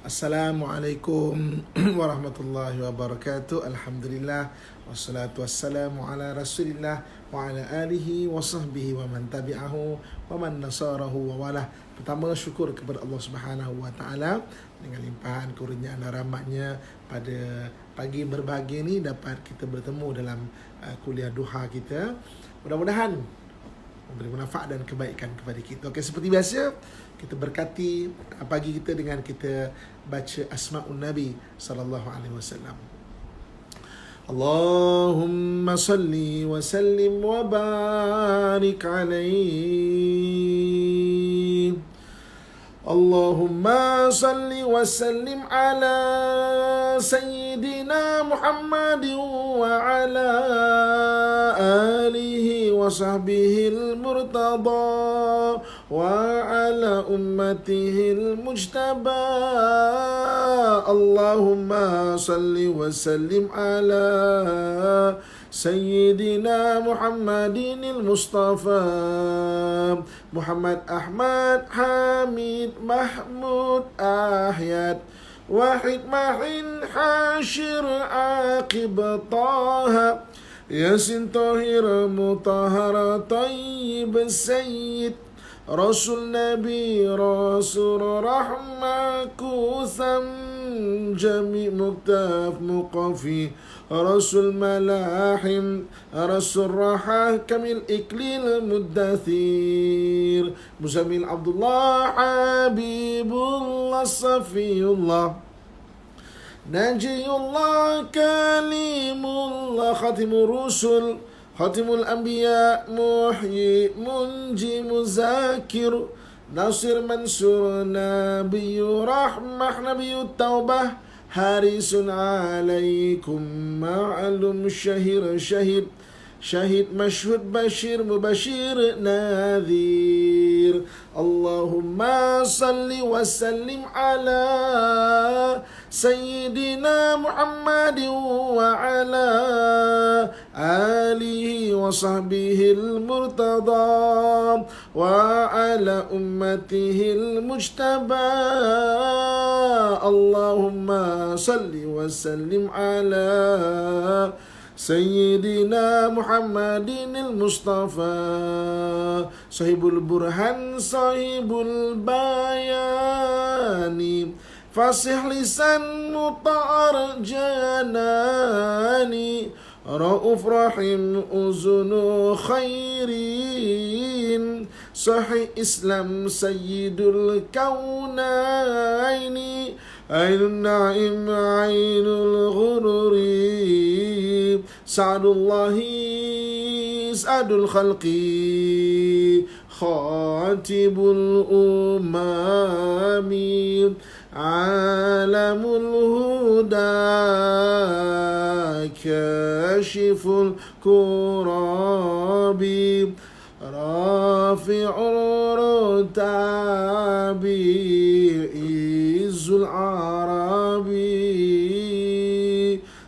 Assalamualaikum warahmatullahi wabarakatuh. Alhamdulillah wassalatu wassalamu ala Rasulillah wa ala alihi wa sahbihi wa man tabi'ahu wa man nasarahu wa walah. Pertama, syukur kepada Allah Subhanahu wa taala dengan limpahan kurniaan dan rahmatnya pada pagi berbahagia ni dapat kita bertemu dalam kuliah duha kita. Mudah-mudahan memberi manfaat dan kebaikan kepada kita. Okey, seperti biasa kita berkati pagi kita dengan kita baca Asma'un Nabi sallallahu alaihi wasallam. Allahumma salli wa sallim wa barik alaihi. Allahumma salli wa sallim ala Sayyidina Muhammadin wa ala alihi wa sahbihi al-murtada wa ala ummatihi al-mujtaba. Allahumma salli wa sallim ala Sayyidina Muhammadin al-Mustafa Muhammad Ahmad Hamid Mahmud Ahyad Wahid Mahin Hashir Aqib Taha Yasin Tahir Mutahara Tayyib Sayyid Rasul Nabi Rasul Rahmah Kutham Jami Muktaf Muqafi Rasul Malahim Rasul Rahah Kamil Iklil Muddathir Muzamil Abdullah Habibullah Safiyullah Najiyullah Kalimullah Khatimur Rusul Khatimul Anbiya Muhyi Munji Muzakir Nasir Mansur Nabiyu Rahmah Nabiyu Taubah Harisun alaikum ma'alum syahir syahid Syahid masyhud bashir mubashir nadhir. Allahumma salli wa sallim ala Sayyidina Muhammadin wa ala alihi wa sahbihi al-murtada wa ala ummatihi al-mujtaba. Allahumma salli wa sallim ala Sayyidina Muhammadin al-Mustafa Sahibul Burhan Sahibul Bayani Fasih lisan muta'ar janani Ra'uf rahim uzunu khairin Sahih Islam Sayyidul Kaunaini Ainul Naim Ainul Ghururi Sa'adullahi Sa'adul Khalqi Khatibul Umami Alamul Huda Kashiful Kurabi Rafi'ur Rutabi Izzul Arabi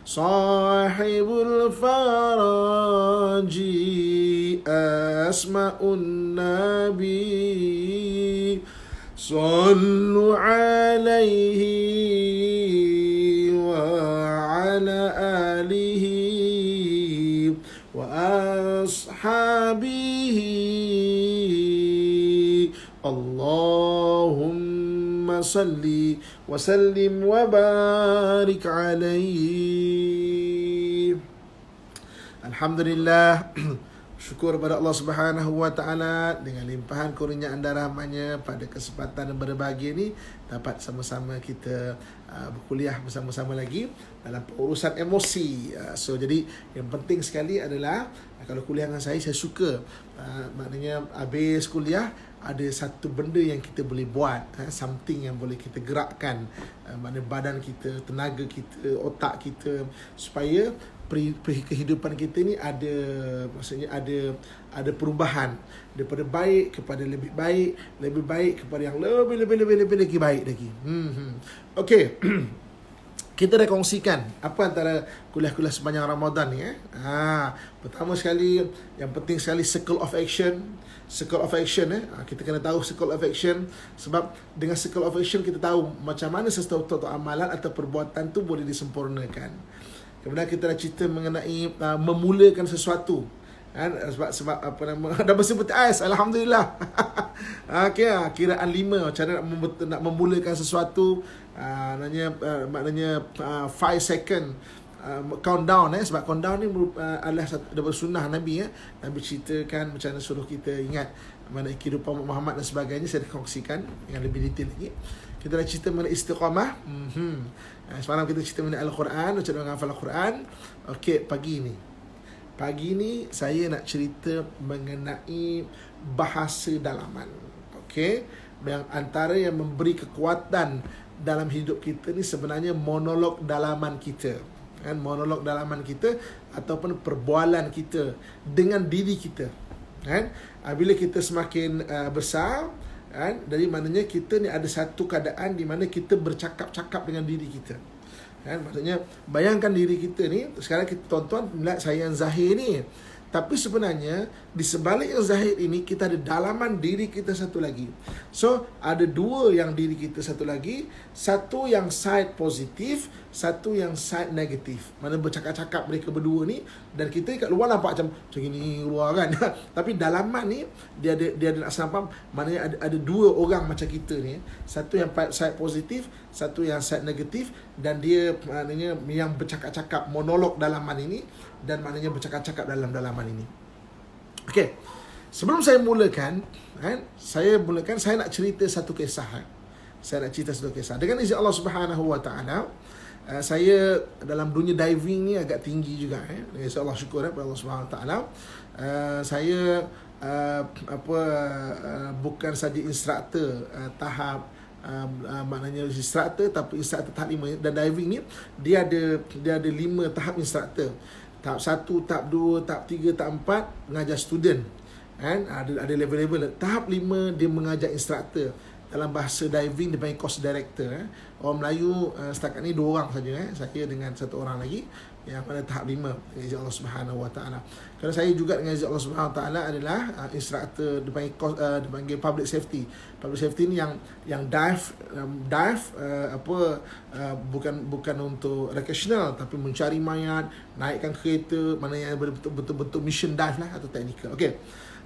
Sahibul Faraji Asma'un Nabi Sallu alaihi wa ala alihi wa ashabihi. Allahumma salli wa sallim wa barik alaihi. Alhamdulillah. Syukur kepada Allah Subhanahu wa taala dengan limpahan kurniaan dan rahmatnya pada kesempatan yang berbahagia ni dapat sama-sama kita berkuliah bersama-sama lagi dalam urusan emosi. So jadi yang penting sekali adalah kalau kuliah dengan saya suka maknanya habis kuliah ada satu benda yang kita boleh buat, something yang boleh kita gerakkan, maknanya badan kita, tenaga kita, otak kita supaya kehidupan kita ni ada, maksudnya ada perubahan daripada baik kepada lebih baik kepada yang lebih lagi baik lagi. Okey. kita dah kongsikan apa antara kuliah-kuliah sepanjang Ramadan ni. Pertama sekali, yang penting sekali circle of action. Circle of action kita kena tahu circle of action, sebab dengan circle of action kita tahu macam mana sesuatu amalan atau perbuatan tu boleh disempurnakan. Kemudian kita dah cerita mengenai memulakan sesuatu. Sebab apa nama, dah bersih putih ais, alhamdulillah. Kiraan 5 cara nak memulakan sesuatu, maknanya 5 second countdown. Sebab countdown ni adalah daripada sunnah Nabi. Nabi ceritakan macam mana suruh kita ingat mana kehidupan Muhammad dan sebagainya. Saya dah kongsikan yang lebih detail lagi. Kita dah cerita mengenai istiqamah. Semalam kita cerita mengenai Al-Quran, macam mana menghafal Al-Quran. Okey, Pagi ni saya nak cerita mengenai bahasa dalaman. Okey, yang antara yang memberi kekuatan dalam hidup kita ni sebenarnya monolog dalaman kita. Monolog dalaman kita ataupun perbualan kita dengan diri kita. Bila kita semakin besar, dari maknanya kita ni ada satu keadaan di mana kita bercakap-cakap dengan diri kita. Maksudnya bayangkan diri kita ni, sekarang kita tuan-tuan melihat saya yang zahir ni, tapi sebenarnya di sebalik yang zahir ini kita ada dalaman diri kita satu lagi. So ada dua yang diri kita satu lagi, satu yang side positif, satu yang side negatif. Mana bercakap-cakap mereka berdua ni, dan kita kat luar nampak macam gini luar kan. Tapi dalaman ni dia ada nak sampam, maknanya ada dua orang macam kita ni, satu yang side positif, satu yang side negatif, dan dia maknanya yang bercakap-cakap monolog dalaman ini, dan maknanya bercakap-cakap dalam dalaman ini. Okey. Sebelum saya mulakan, saya nak cerita satu kisah. Dengan izin Allah Subhanahu Wa Taala, saya dalam dunia diving ni agak tinggi juga. Dengan izin Allah, syukur kepada Allah Subhanahu Wa Taala. Saya bukan saja instruktor tahap maknanya instruktor, tapi instruktor tahap 5. Dan diving ni dia ada 5 tahap instruktor. Tahap 1, tahap 2, tahap 3, tahap 4 mengajar student. Ada level-level. Tahap 5 dia mengajar instruktor. Dalam bahasa diving dia panggil course director. Orang Melayu setakat ni 2 orang saja. Saya dengan 1 orang lagi yang pada tahap 5 dengan izin Allah Subhanahu Wa Taala. Kerana saya juga dengan izin Allah Subhanahu Wa Taala adalah instruktor dipanggil public safety. Public safety ni yang dive bukan untuk recreational, tapi mencari mayat, naikkan kereta, mana yang betul-betul mission dive lah atau technical. Okey.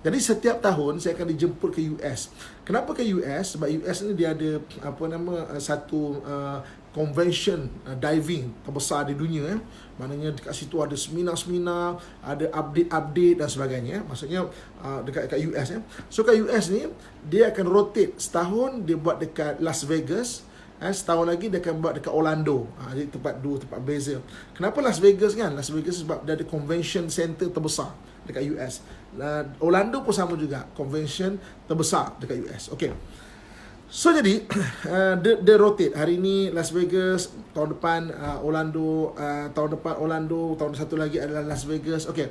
Jadi setiap tahun saya akan dijemput ke US. Kenapa ke US? Sebab US ni dia ada satu convention diving terbesar di dunia. Maknanya dekat situ ada seminar-seminar, ada update dan sebagainya. Maksudnya dekat US . So kat US ni dia akan rotate. Setahun dia buat dekat Las Vegas, setahun lagi dia akan buat dekat Orlando. Jadi tempat beza. Kenapa Las Vegas kan? Las Vegas sebab dia ada convention center terbesar dekat US. Orlando pun sama juga, convention terbesar dekat US. Okey. So jadi dia rotate. Hari ni Las Vegas, tahun depan Orlando, tahun satu lagi adalah Las Vegas. Okey.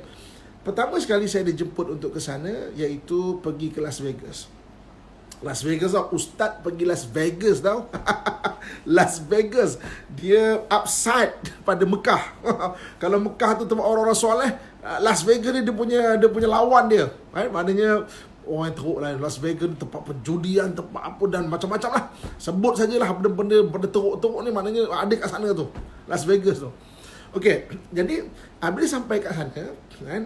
Pertama sekali saya dijemput untuk ke sana, iaitu pergi ke Las Vegas. Las Vegas Ustaz pergi Las Vegas tau. Las Vegas dia upside pada Mekah. Kalau Mekah tu tempat orang-orang soleh, Las Vegas ni dia punya lawan dia. Maknanya orang yang teruk lah, Las Vegas ni tempat perjudian, tempat apa dan macam-macam lah. Sebut sajalah benda-benda teruk-teruk ni, maknanya ada kat sana tu, Las Vegas tu. Okey, jadi bila sampai kat sana kan,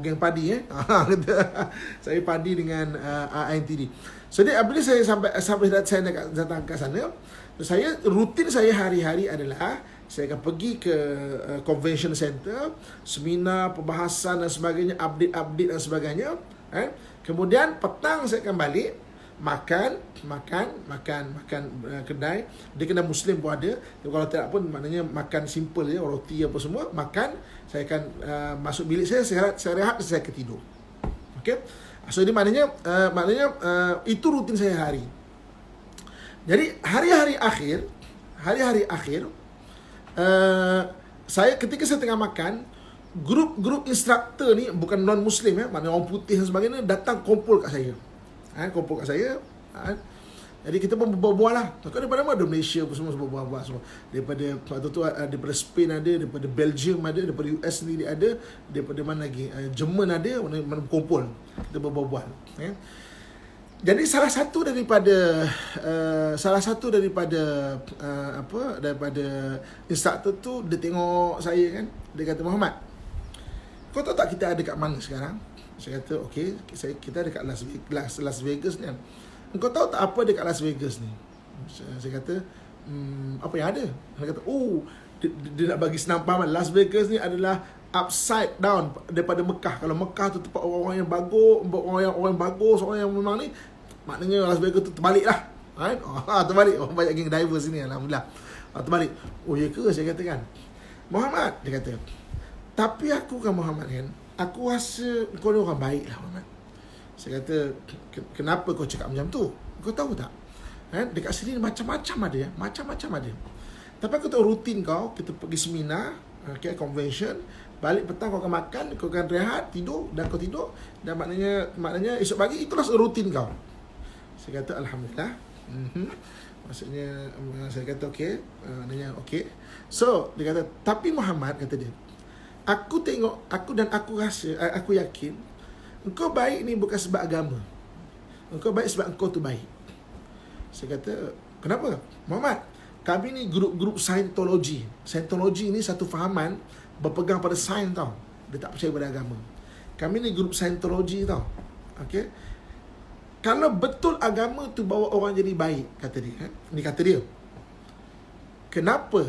geng padi saya padi dengan INTD. So bila saya sampai datang kat sana, rutin saya hari-hari adalah saya akan pergi ke convention center, seminar, perbahasan dan sebagainya, update dan sebagainya. Kemudian petang saya akan balik, makan kedai. Dia kena Muslim pun ada. Kalau tidak pun maknanya makan simple je, roti apa semua, makan. Saya akan masuk bilik saya rehat, saya akan tidur. Okey. So ini maknanya itu rutin saya hari. Jadi hari-hari akhir saya ketika saya tengah makan, grup instruktor ni bukan non-Muslim, maknanya orang putih dan sebagainya, datang kumpul kat saya. Jadi kita pun berbual lah. Kan daripada mana ada Malaysia pun semua berbual semua. Daripada waktu tu daripada Spain ada, daripada Belgium ada, daripada US sendiri ada, daripada mana lagi? Jerman ada, mana berkumpul. Kita berbual. Jadi salah satu daripada daripada instruktor tu dia tengok saya kan, dia kata, "Muhammad, kau tahu tak kita ada kat mana sekarang?" Saya kata, "Okey, kita ada kat Las Vegas ni kan. Kau tahu tak apa dekat Las Vegas ni?" Saya kata, "Apa yang ada?" Dia kata, dia nak bagi senang faham. Las Vegas ni adalah upside down daripada Mekah. Kalau Mekah tu tempat orang yang bagus, orang yang memang ni, maknanya Las Vegas tu terbalik lah. Right? Terbalik. Orang banyak geng diver sini, alhamdulillah. Terbalik. "Oh ya ke?" Saya kata kan. "Muhammad," dia kata, "tapi aku kan Muhammad kan, aku rasa kau ni orang baik lah Muhammad." Saya kata, "Kenapa kau cakap macam tu? Kau tahu tak? Dekat sini macam-macam ada. Macam-macam ada. Tapi aku tahu rutin kau, kita pergi seminar, convention, balik petang kau akan makan, kau akan rehat, tidur, dan kau tidur, dan maknanya esok pagi itulah rutin kau." Saya kata, "Alhamdulillah." Maksudnya, saya kata okey, maknanya okey. So, dia kata, "Tapi Muhammad," kata dia, "aku tengok, aku rasa, aku yakin engkau baik ni bukan sebab agama. Engkau baik sebab engkau tu baik." Saya kata, "Kenapa?" "Muhammad, kami ni grup Scientology. Scientology ni satu fahaman berpegang pada sains tau. Dia tak percaya pada agama. Kami ni grup Scientology tau. Okey. Kalau betul agama tu bawa orang jadi baik," kata dia. Ni kata dia, "kenapa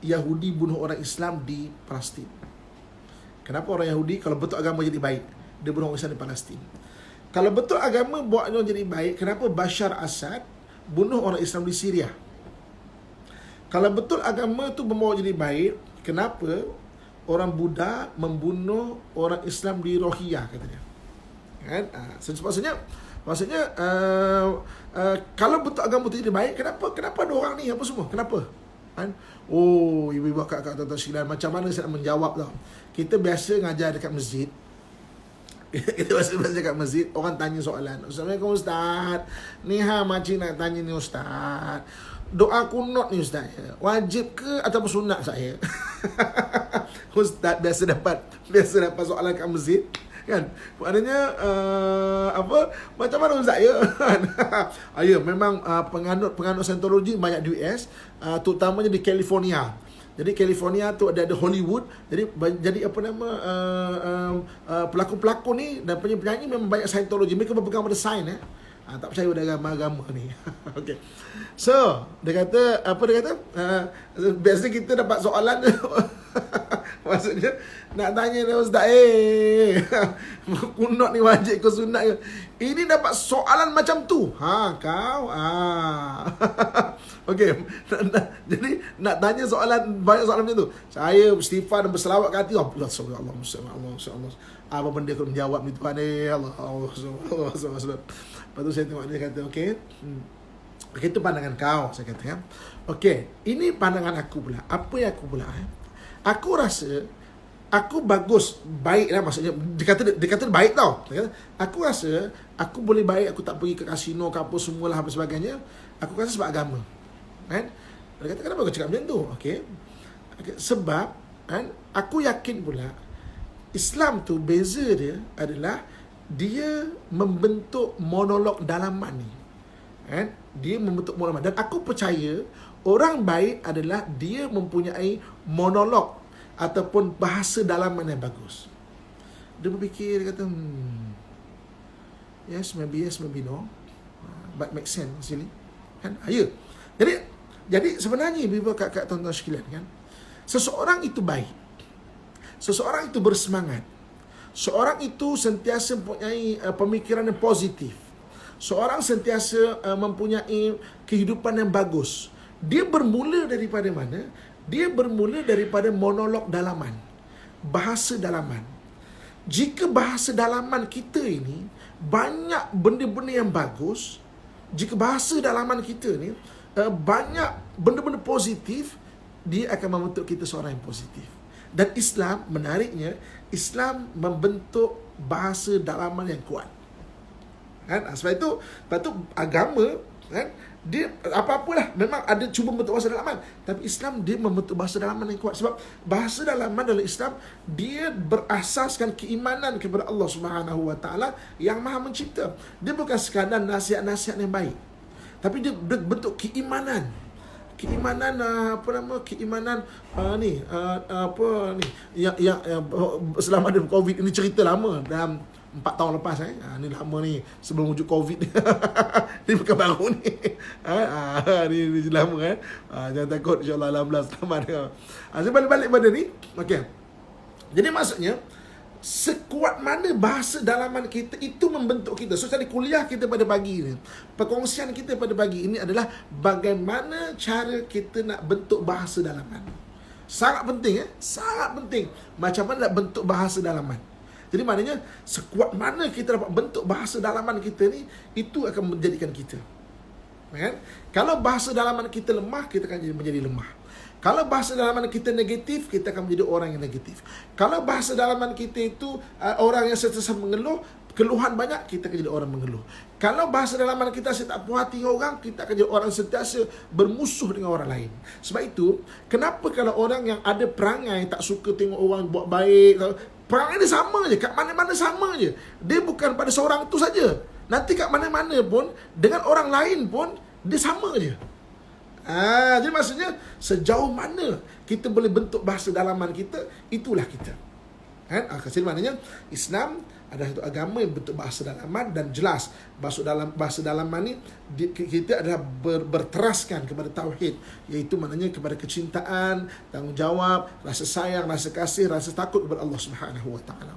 Yahudi bunuh orang Islam di Palestin? Kenapa orang Yahudi kalau betul agama jadi baik, dia bunuh orang Islam di Palestin? Kalau betul agama buat orang jadi baik, kenapa Bashar Assad bunuh orang Islam di Syria? Kalau betul agama tu membawa jadi baik, kenapa orang Buddha membunuh orang Islam di Rohingya?" kata dia. Kan? Maksudnya kalau betul agama tu jadi baik, kenapa ada orang ni apa semua? Kenapa? Kan? Ibu-ibu, kakak, tuan-tuan sekalian, macam mana saya nak menjawab tau? Kita biasa ngajar dekat masjid. Kita biasa dekat masjid, orang tanya soalan. "Assalamualaikum Ustaz. Ni makcik nak tanya ni Ustaz. Doa kunut ni Ustaz, wajib ke ataupun sunat saya?" Ustaz biasa dapat soalan kat masjid. Kan? Maknanya macam mana Ustaz ya? Ya, memang penganut Scientology banyak di US, terutamanya di California. Jadi California tu ada Hollywood. Jadi apa nama pelakon-pelakon ni dan penyanyi memang banyak Scientology. Mereka berpegang pada sains tak percaya pada agama ni. Okay. So, dia kata biasa kita dapat soalan maksudnya nak tanya dia, "Ustaz, kunut ni wajib ke sunat ke?" Ini dapat soalan macam tu. Kau. Okey. Jadi nak tanya banyak soalan macam tu. Saya beristighfar dan berselawat ke hati. Allah apa benda aku menjawab ni Tuhan ni. Allah. Lepas tu saya tengok dia kata, "Okey. Itu pandangan kau," saya kata kan. Okey, ini pandangan aku pula. Apa yang aku pula? Aku rasa aku baik lah, maksudnya dia kata baik tau. Aku rasa aku boleh baik, aku tak pergi ke kasino ke apa semualah apa sebagainya. Aku rasa sebab agama. Kan? Dia kata, "Kenapa kau cakap macam tu?" Okey. Sebab kan aku yakin pula Islam tu beza dia adalah dia membentuk monolog dalaman ni. Kan? Dia membentuk monolog. Dan aku percaya orang baik adalah dia mempunyai monolog ataupun bahasa dalaman yang bagus. Dia berfikir, dia kata, yes, maybe no. But make sense actually. Kan? Ya. Jadi sebenarnya bila kakak tuan-tuan sekalian kan, seseorang itu baik. Seseorang itu bersemangat. Seorang itu sentiasa mempunyai pemikiran yang positif. Seorang sentiasa mempunyai kehidupan yang bagus. Dia bermula daripada mana? Dia bermula daripada monolog dalaman. Bahasa dalaman. Jika bahasa dalaman kita ini banyak benda-benda yang bagus, jika bahasa dalaman kita ni banyak benda-benda positif, dia akan membentuk kita seorang yang positif. Dan Islam, menariknya, Islam membentuk bahasa dalaman yang kuat. Kan? Sebab itu agama kan? Dia apa-apalah memang ada cuba membentuk bahasa dalaman, tapi Islam dia membentuk bahasa dalaman yang kuat. Sebab bahasa dalaman dalam Islam dia berasaskan keimanan kepada Allah Subhanahu Wa Taala yang Maha Mencipta. Dia bukan sekadar nasihat-nasihat yang baik, tapi dia bentuk keimanan. Keimanan yang selama ada Covid ini, cerita lama dalam 4 tahun lepas ni lama ni, sebelum wujud Covid. Ni bukan baru ni. Ni lama kan. Jangan takut, insya-Allah alhamdulillah selamat. Saya balik pada ni. Okey. Jadi maksudnya sekuat mana bahasa dalaman kita itu membentuk kita. So tadi kuliah kita pada pagi ni, perkongsian kita pada pagi ini adalah bagaimana cara kita nak bentuk bahasa dalaman. Sangat penting sangat penting. Macam mana nak bentuk bahasa dalaman. Jadi maknanya sekuat mana kita dapat bentuk bahasa dalaman kita ni, itu akan menjadikan kita. Kan? Kalau bahasa dalaman kita lemah, kita akan menjadi lemah. Kalau bahasa dalaman kita negatif, kita akan menjadi orang yang negatif. Kalau bahasa dalaman kita itu orang yang sentiasa mengeluh, keluhan banyak, kita akan jadi orang mengeluh. Kalau bahasa dalaman kita saya tak puas hati dengan orang, kita akan jadi orang sentiasa bermusuh dengan orang lain. Sebab itu, kenapa kalau orang yang ada perangai tak suka tengok orang buat baik, perangai dia sama je, kat mana-mana sama je. Dia bukan pada seorang tu saja. Nanti kat mana-mana pun, dengan orang lain pun, dia sama je. Jadi maksudnya, sejauh mana kita boleh bentuk bahasa dalaman kita, itulah kita. Jadi maknanya, Islam adalah satu agama yang bentuk bahasa dalaman, dan jelas bahasa dalaman ni kita adalah berteraskan kepada tauhid, iaitu maknanya kepada kecintaan, tanggungjawab, rasa sayang, rasa kasih, rasa takut kepada Allah Subhanahu Wa Taala.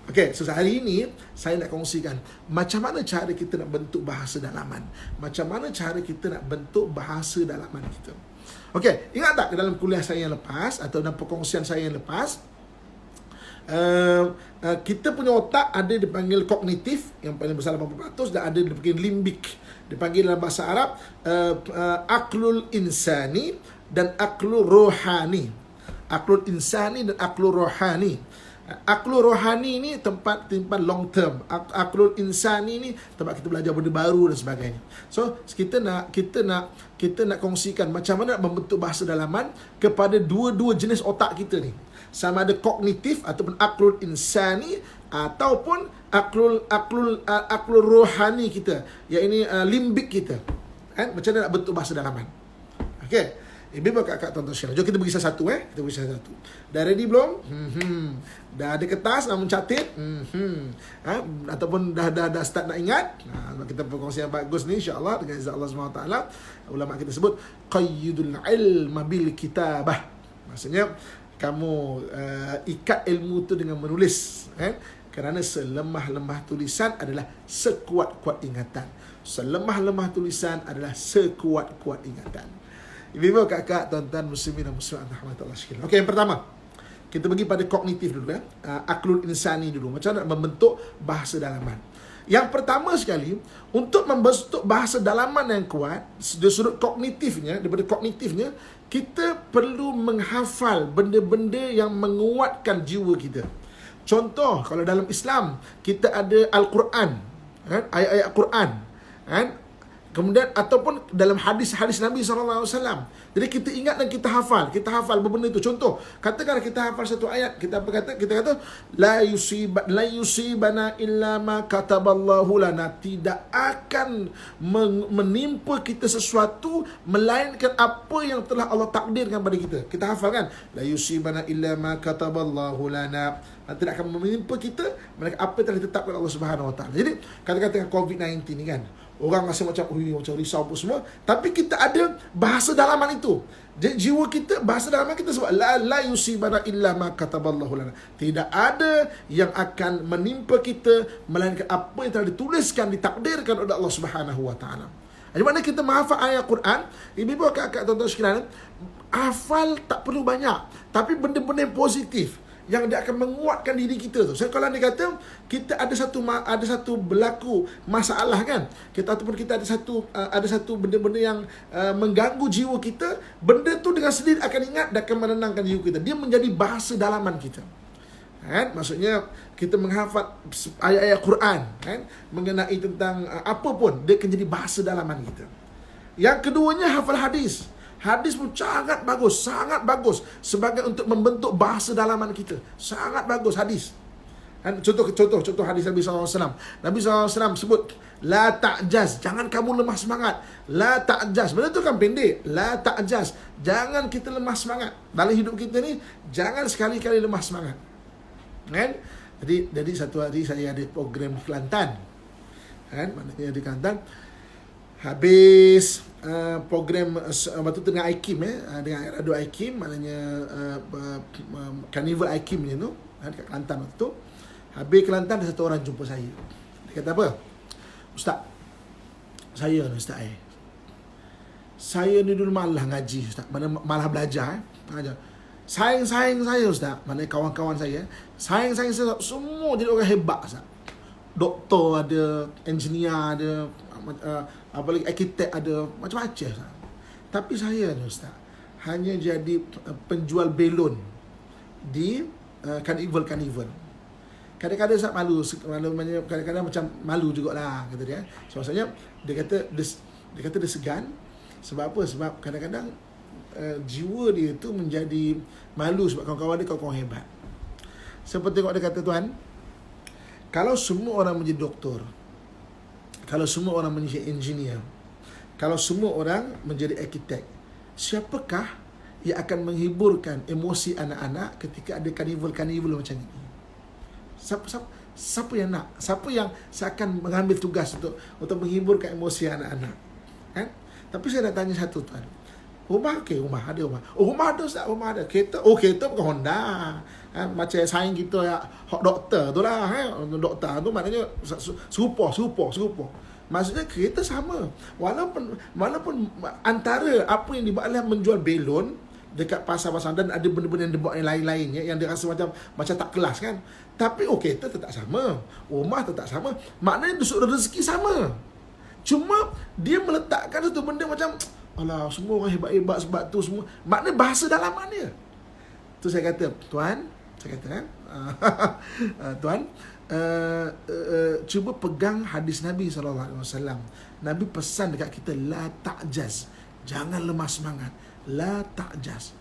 Okey, so hari ini saya nak kongsikan macam mana cara kita nak bentuk bahasa dalaman, macam mana cara kita nak bentuk bahasa dalaman kita. Okey, ingat tak dalam kuliah saya yang lepas atau dalam perkongsian saya yang lepas, kita punya otak ada dipanggil kognitif yang paling besar 80%, dan ada dipanggil limbik, dipanggil dalam bahasa Arab aklul insani dan aklul rohani. Aklul insani dan aklul rohani. Aklul rohani ni tempat long term. Aklul insani ni tempat kita belajar benda baru dan sebagainya. So kita nak kongsikan macam mana nak membentuk bahasa dalaman kepada dua-dua jenis otak kita ni. Sama ada kognitif ataupun aklul insani, ataupun aklul rohani kita, iaitu limbik kita. Macam mana nak bentuk bahasa dalaman. Okey. Ibu kakak tuan-tuan sekalian, jom kita pergi satu. Kita pergi satu. Dah ready belum? Dah ada kertas nak mencatat? Ataupun dah start nak ingat? Kita berkongsi yang bagus ni, insya-Allah dengan izin Allah SWT. Ulama kita sebut qayyidul ilma bil kitabah. Maksudnya kamu ikat ilmu tu dengan menulis, kerana selemah-lemah tulisan adalah sekuat-kuat ingatan. Selemah-lemah tulisan adalah sekuat-kuat ingatan. Ibu, kakak, tuan-tuan, muslimin dan muslimat rahmatullah sekalian. Okey, yang pertama, kita pergi pada kognitif dulu. Aklul insani dulu. Macam mana nak membentuk bahasa dalaman. Yang pertama sekali, untuk membentuk bahasa dalaman yang kuat, dari sudut kognitifnya, daripada kognitifnya, kita perlu menghafal benda-benda yang menguatkan jiwa kita. Contoh, kalau dalam Islam, kita ada Al-Quran, ayat-ayat Quran, kemudian ataupun dalam hadis-hadis Nabi SAW. Jadi kita ingat dan kita hafal berbenda itu. Contoh, katakan kita hafal satu ayat, kita kata la yusibana illa ma kataballahu lana. Tidak akan menimpa kita sesuatu melainkan apa yang telah Allah takdirkan pada kita. Kita hafal kan? La yusibana illa ma kataballahu lana. Tidak akan menimpa kita melainkan apa yang telah ditetapkan Allah Subhanahu Wa Taala. Jadi kata-kata COVID-19 ni kan, orang rasa macam risau apa semua, tapi kita ada bahasa dalaman itu. Jiwa kita, bahasa dalaman kita sebab la yusibana illa ma kataballahu lana. Tidak ada yang akan menimpa kita melainkan apa yang telah dituliskan, ditakdirkan oleh Allah Subhanahu Wa Taala. Jadi mana kita menghafal ayat Quran, ibu-ibu, kakak, tuan-tuan sekalian, hafal tak perlu banyak, tapi benda-benda yang positif yang dia akan menguatkan diri kita tu. So, kalau dia kata kita ada satu berlaku masalah kan, ataupun kita ada satu benda-benda yang mengganggu jiwa kita, benda tu dengan sendiri akan ingat dan akan menenangkan jiwa kita. Dia menjadi bahasa dalaman kita. Maksudnya kita menghafal ayat-ayat Quran mengenai tentang apa pun, dia akan jadi bahasa dalaman kita. Yang keduanya hafal hadis. Hadis pun sangat bagus sebagai untuk membentuk bahasa dalaman kita. Sangat bagus hadis. Contoh hadis Nabi SAW. Nabi SAW sebut, la ta'jaz, jangan kamu lemah semangat. La ta'jaz, benda tu kan pendek. La ta'jaz, jangan kita lemah semangat. Dalam hidup kita ni, jangan sekali-kali lemah semangat. Kan? Jadi satu hari saya ada program Kelantan. Kan? Maknanya di Kelantan. Habis program waktu tu dengan IKIM dengan Radio IKIM, maknanya Carnival IKIM ni tu, dekat Kelantan waktu tu. Habis Kelantan, ada satu orang jumpa saya. Dia kata apa? Ustaz, saya ni Ustaz saya ni dulu malah ngaji Ustaz, malah belajar mengajar. Sayang saya Ustaz, mana kawan-kawan saya sayang saya semua jadi orang hebat Ustaz. Doktor ada, engineer ada, apa lagi, arkitek ada, macam-macam Ustaz. Tapi saya ni Ustaz hanya jadi penjual belon di carnival. Kadang-kadang Ustaz malu, kadang-kadang macam malu jugalah, kata dia. So, maksudnya dia kata dia segan. Sebab apa? Sebab kadang-kadang jiwa dia tu menjadi malu sebab kawan-kawan dia kawan-kawan hebat. Seperti tengok dia kata, tuan, kalau semua orang menjadi doktor, kalau semua orang menjadi engineer, kalau semua orang menjadi arkitek, siapakah yang akan menghiburkan emosi anak-anak ketika ada karnival macam ini? Siapa yang nak? Siapa yang seakan mengambil tugas untuk menghiburkan emosi anak-anak? Kan? Tapi saya nak tanya satu, tuan. Rumah ada rumah. Rumah ada Ustaz, rumah ada. Kereta bukan Honda. Macam saing kita ya, doktor tu lah. Doktor tu maknanya serupa. Maksudnya kereta sama. Walaupun antara apa yang dibuat adalah menjual belon dekat pasar-pasar, dan ada benda-benda yang dibuat yang lain-lainnya yang dia rasa macam tak kelas kan. Tapi kereta tetap sama, rumah tetap sama, maknanya rezeki sama. Cuma dia meletakkan satu benda macam, alah, semua orang hebat-hebat sebab tu semua. Maknanya bahasa dalaman dia. Tu saya kata, tuan, tuan, cuba pegang hadis Nabi SAW. Nabi pesan dekat kita, la ta'jaz, jangan lemah semangat. La ta'jaz.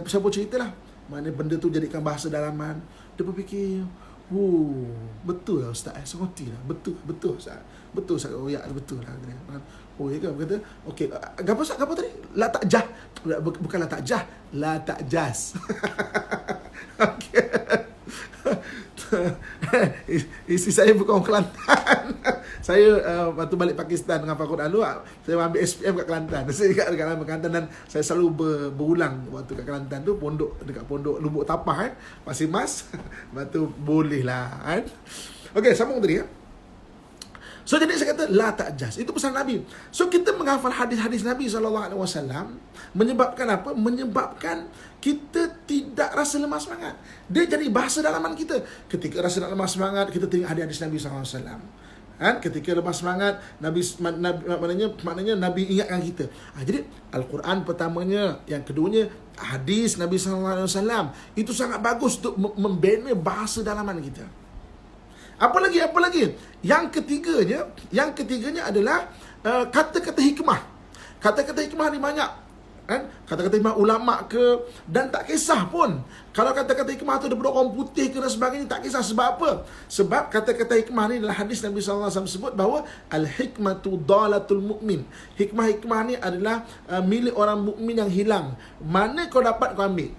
Siapa ceritalah. Mana benda tu jadikan bahasa dalaman. Dia berfikir, betul lah Ustaz, seroti lah. Betul Ustaz. Betul Ustaz. Oh ya, betul lah. Oh ya kan? Kata, okey. Apa tadi? La ta'jah. Bukan la ta'jah. La ta'jaz. Okey. Isteri saya bukan orang Kelantan. Saya waktu balik Pakistan dengan Fakud Alu, saya ambil SPM kat Kelantan. Saya dekat Kelantan, dan saya selalu berulang waktu kat Kelantan tu, dekat pondok Lubuk Tapah Pasir Mas. Lepas tu boleh lah kan. Okey, sambung tadi ya. So jadi saya kata la ta'jaz, itu pesan Nabi. So kita menghafal hadis-hadis Nabi SAW menyebabkan apa? Menyebabkan kita tidak rasa lemah semangat. Dia jadi bahasa dalaman kita. Ketika rasa nak lemah semangat, kita tengok hadis Nabi SAW. Kan? Ketika lemah semangat, maknanya Nabi ingatkan kita. Jadi Al-Quran pertamanya, yang keduanya hadis Nabi SAW. Itu sangat bagus untuk membina bahasa dalaman kita. Apa lagi? Yang ketiganya adalah kata-kata hikmah. Kata-kata hikmah ni banyak. Kan? Kata-kata hikmah ulama' ke, dan tak kisah pun. Kalau kata-kata hikmah tu daripada orang putih ke dan sebagainya, tak kisah. Sebab apa? Sebab kata-kata hikmah ni adalah hadis Nabi SAW sebut bahawa al-hikmatu dalatul mu'min. Hikmah-hikmah ni adalah milik orang mukmin yang hilang. Mana kau dapat, kau ambil.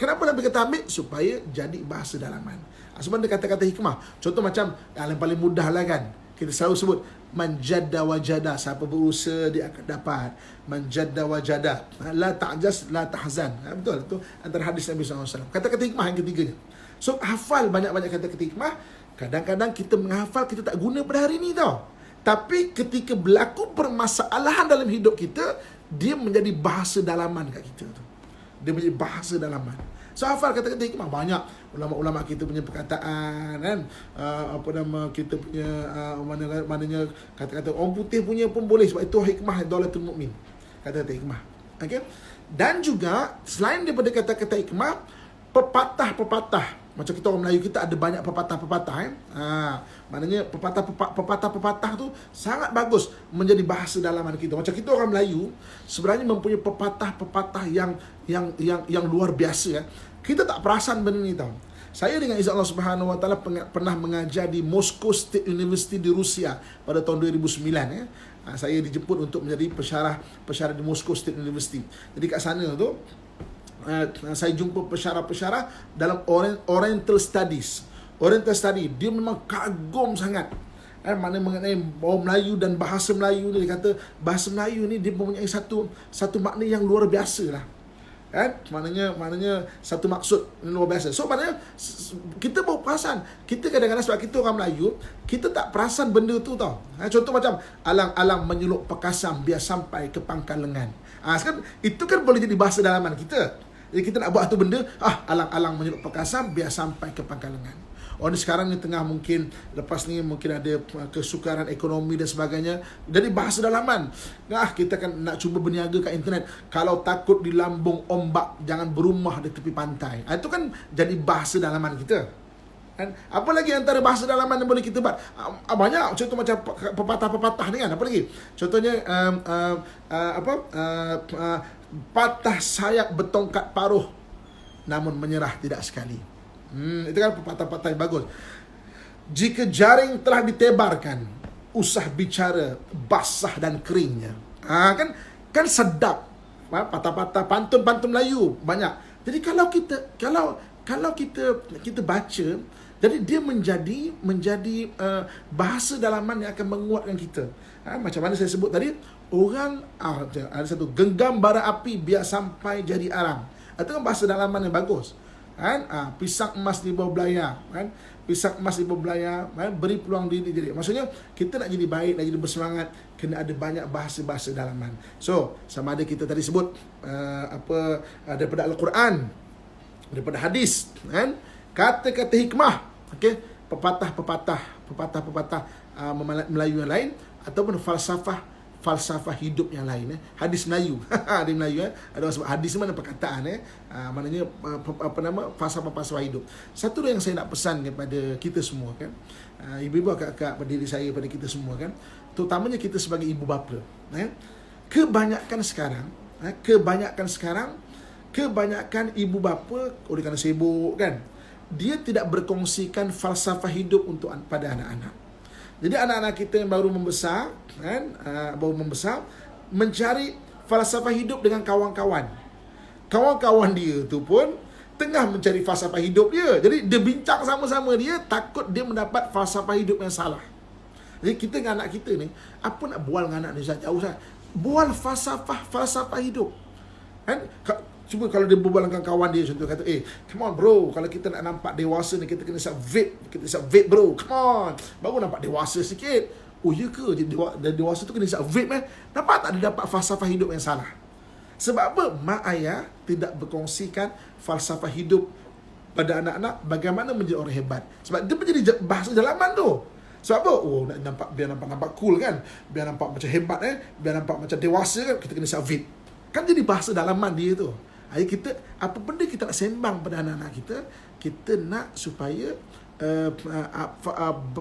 Kenapa Nabi kata ambil? Supaya jadi bahasa dalaman. Sebab dia kata-kata hikmah. Contoh macam yang paling mudah lah kan, kita selalu sebut man jadda wajada, siapa berusaha dia akan dapat. Man jadda wajada, la ta'jaz la tahzan. Betul tu antara hadis Nabi SAW. Kata-kata hikmah yang ketiganya. So hafal banyak-banyak kata-kata hikmah. Kadang-kadang kita menghafal, kita tak guna pada hari ni tau. Tapi ketika berlaku permasalahan dalam hidup kita, dia menjadi bahasa dalaman kat kita tu. Dia menjadi bahasa dalaman. So hafal kata-kata hikmah. Banyak ulama-ulama kita punya perkataan kan, kita punya maknanya kata-kata orang putih punya pun boleh, sebab itu hikmah dalatul mukmin. Kata-kata hikmah. Okey. Dan juga selain daripada kata-kata hikmah, pepatah-pepatah Macam kita orang Melayu, kita ada banyak pepatah-pepatah maknanya pepatah-pepatah tu sangat bagus menjadi bahasa dalaman kita. Macam kita orang Melayu sebenarnya mempunyai pepatah-pepatah yang luar biasa. Kita tak perasan benda ni tau. Saya dengan izin Allah Subhanahu Wa Taala pernah mengajar di Moscow State University di Rusia pada tahun 2009. Saya dijemput untuk menjadi pensyarah di Moscow State University. Jadi kat sana tu saya jumpa pensyarah-pensyarah dalam Oriental Studies. Oriental Study, dia memang kagum sangat mana mengenai orang Melayu dan bahasa Melayu ni. Dia kata bahasa Melayu ni dia mempunyai satu makna yang luar biasa lah. Maknanya satu maksud luar biasa. So maknanya kita baru perasan. Kita kadang-kadang sebab kita orang Melayu, kita tak perasan benda tu tau. Contoh macam alang-alang menyeluk pekasam biar sampai ke pangkal lengan. Sekarang itu kan boleh jadi bahasa dalaman kita. Jadi kita nak buat tu benda, alang-alang menyeluk pekasam biar sampai ke pangkal lengan. Orang sekarang ni tengah mungkin, lepas ni mungkin ada kesukaran ekonomi dan sebagainya. Jadi bahasa dalaman. Kita kan nak cuba berniaga kat internet. Kalau takut dilambung ombak, jangan berumah di tepi pantai. Itu kan jadi bahasa dalaman kita. Apa lagi antara bahasa dalaman yang boleh kita buat? Banyak. Contoh macam pepatah-pepatah ni kan. Apa lagi? Contohnya patah sayap bertongkat paruh, namun menyerah tidak sekali. Itu kan pepatah-pepatah yang bagus. Jika jaring telah ditebarkan, usah bicara basah dan keringnya. Kan sedap. Patah-patah pantun-pantun Melayu banyak. Jadi kalau kita baca, jadi dia menjadi bahasa dalaman yang akan menguatkan kita. Macam mana saya sebut tadi, orang ada satu, genggam bara api biar sampai jadi arang. Itu kan bahasa dalaman yang bagus. Pisang emas di bawah belayar, pisang emas di bawah belayar, beri peluang diri jadi. Maksudnya kita nak jadi baik, nak jadi bersemangat, kena ada banyak bahasa-bahasa dalaman. So sama ada kita tadi sebut daripada Al-Quran, daripada hadis, kata-kata hikmah, pepatah-pepatah Melayu yang lain, ataupun falsafah hidup yang lain. Hadis Melayu. Hadis Melayu ada orang sebut hadis mana perkataan maknanya falsafah hidup. Satu yang saya nak pesan kepada kita semua kan, ibu-ibu, kakak-kakak, pendiri saya, pada kita semua kan, terutamanya kita sebagai ibu bapa, kebanyakan sekarang ibu bapa oleh kerana sibuk kan, dia tidak berkongsikan falsafah hidup pada anak-anak. Jadi anak-anak kita yang baru membesar mencari falsafah hidup dengan kawan-kawan. Kawan-kawan dia tu pun tengah mencari falsafah hidup dia. Jadi dia bincang sama-sama dia, takut dia mendapat falsafah hidup yang salah. Jadi kita dengan anak kita ni, apa nak bual dengan anak ni jauh sangat? Bual falsafah hidup. Cuba kalau dia berbual dengan kawan dia, contoh kata, come on bro, kalau kita nak nampak dewasa ni, kita kena isap vape bro, come on, baru nampak dewasa sikit. Oh ya ke, dewasa tu kena isap vape Nampak tak dia dapat falsafah hidup yang salah? Sebab apa? Mak ayah tidak berkongsikan falsafah hidup pada anak-anak, bagaimana menjadi orang hebat. Sebab dia menjadi bahasa dalaman tu. Sebab apa? Biar nampak cool kan, biar nampak macam hebat biar nampak macam dewasa kan, kita kena isap vape. Kan jadi bahasa dalaman dia tu. Kita, apa benda kita nak sembang pada anak-anak kita nak supaya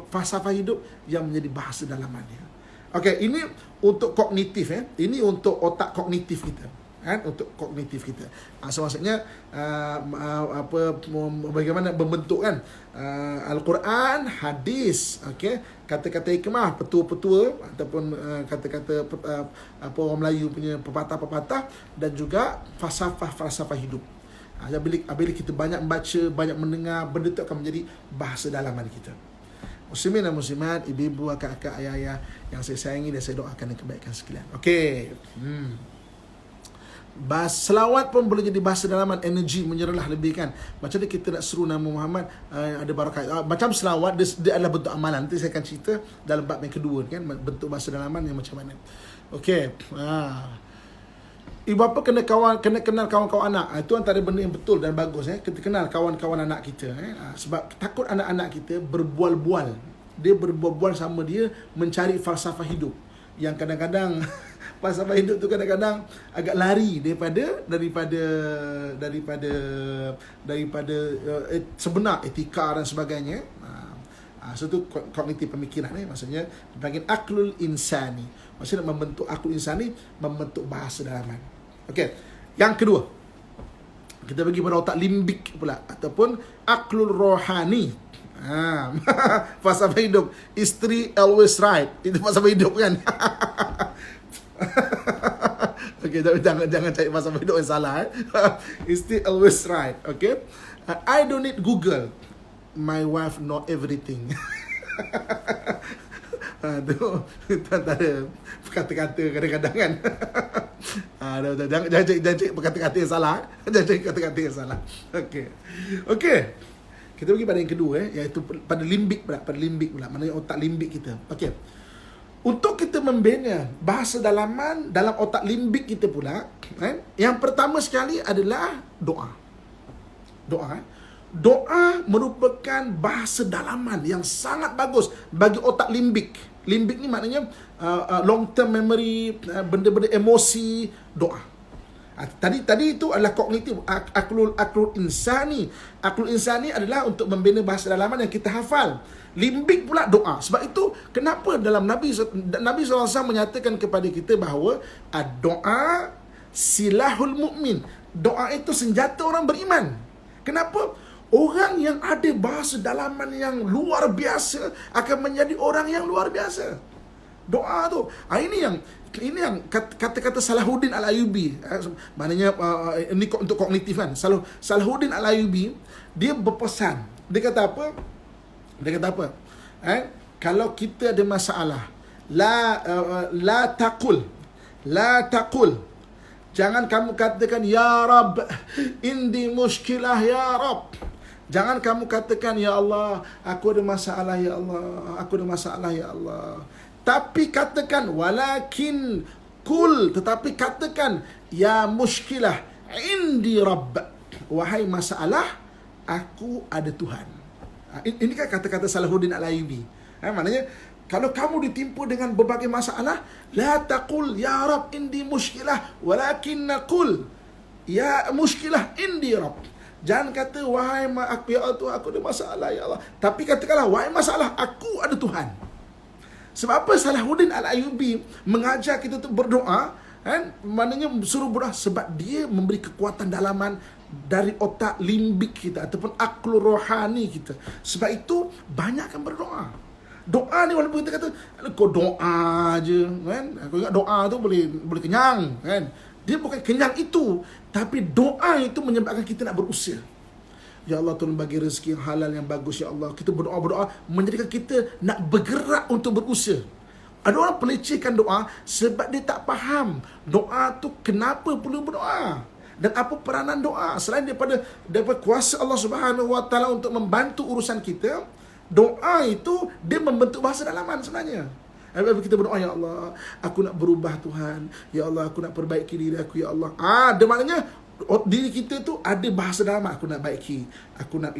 falsafah hidup yang menjadi bahasa dalamannya. Ini untuk kognitif ini untuk otak kognitif kita. Untuk kognitif kita. So maksudnya bagaimana membentuk Al-Quran, hadis, kata-kata hikmah, petua-petua ataupun kata-kata orang Melayu punya pepatah-pepatah, dan juga falsafah hidup. Bila kita banyak membaca, banyak mendengar, benda itu akan menjadi bahasa dalaman kita. Muslimin dan muslimat, ibu-ibu, akak-akak, ayah-ayah yang saya sayangi dan saya doakan kebaikan sekalian. Selawat pun boleh jadi bahasa dalaman, energi, menyerahlah lebih kan. Macam mana kita nak seru nama Muhammad, ada barakah. Macam selawat, dia adalah bentuk amalan. Nanti saya akan cerita dalam bab yang kedua kan, bentuk bahasa dalaman yang macam mana. Ibu bapa kena kenal kawan-kawan anak. Itu antara benda yang betul dan bagus. Kita kenal kawan-kawan anak kita. Sebab takut anak-anak kita berbual-bual. Dia berbual-bual sama dia, mencari falsafah hidup. yang kadang-kadang falsafah hidup tu kadang-kadang agak lari daripada sebenar etika dan sebagainya. So tu kognitif pemikiran maksudnya dipanggil aklul insani. Maksudnya membentuk aklul insani, membentuk bahasa dalaman. Okey. Yang kedua, kita pergi pada otak limbik pula ataupun aklul rohani. Falsafah hidup, isteri always right. Itu falsafah hidup kan. Okey, jangan cari falsafah hidup yang salah. Isteri always right. Okey. I don't need Google. My wife know everything. Tu antara kata-kata kadang-kadang kan. Jangan cari kata-kata yang salah. Jangan cari kata-kata yang salah. Okey. Kita pergi pada yang kedua iaitu pada limbik pula. Maknanya otak limbik kita. Okey. Untuk kita membina bahasa dalaman dalam otak limbik kita pula, yang pertama sekali adalah doa. Doa merupakan bahasa dalaman yang sangat bagus bagi otak limbik. Limbik ni maknanya long term memory, benda-benda emosi, doa. Tadi itu adalah kognitif, aklul insani. Aklul insani adalah untuk membina bahasa dalaman yang kita hafal. Limbik pula doa. Sebab itu kenapa dalam Nabi SAW menyatakan kepada kita bahawa doa silahul mu'min. Doa itu senjata orang beriman. Kenapa? Orang yang ada bahasa dalaman yang luar biasa akan menjadi orang yang luar biasa. Doa tu. Ini yang kata-kata Salahuddin Al-Ayyubi. Maknanya ini untuk kognitif kan. Salahuddin Al-Ayyubi dia berpesan. Dia kata apa? Kalau kita ada masalah, la taqul. Jangan kamu katakan ya Rab, indi muskilah ya Rab. Jangan kamu katakan ya Allah, aku ada masalah ya Allah, aku ada masalah ya Allah. Tapi katakan walakin kul, tetapi katakan ya muskilah indi Rabb. Wahai masalah, aku ada Tuhan. Ini kan kata-kata Salahuddin Al-Ayyubi. Maknanya kalau kamu ditimpa dengan berbagai masalah, la taqul ya Rab indi muskilah, walakin qul ya muskilah indi Rabb. Jangan kata wahai aku ya Allah, aku ada masalah ya Allah. Tapi katakanlah wahai masalah, aku ada Tuhan. Sebab apa Salahuddin Al-Ayyubi mengajar kita untuk berdoa? Maknanya suruh berdoa sebab dia memberi kekuatan dalaman dari otak limbik kita ataupun aklul rohani kita. Sebab itu banyakkan berdoa. Doa ni walaupun kita kata kau doa je kan, aku ingat doa tu boleh kenyang kan. Dia bukan kenyang itu, tapi doa itu menyebabkan kita nak berusaha. Ya Allah, tolong bagi rezeki yang halal yang bagus ya Allah. Kita berdoa menjadikan kita nak bergerak untuk berusaha. Ada orang pelecehkan doa sebab dia tak faham doa tu kenapa perlu berdoa dan apa peranan doa. Selain daripada kuasa Allah Subhanahu Wa Taala untuk membantu urusan kita, doa itu dia membentuk bahasa dalaman sebenarnya. Kita berdoa, ya Allah, aku nak berubah Tuhan. Ya Allah, aku nak perbaiki diri aku, ya Allah. Dia maknanya diri kita tu ada bahasa dalaman. Aku nak baiki, aku nak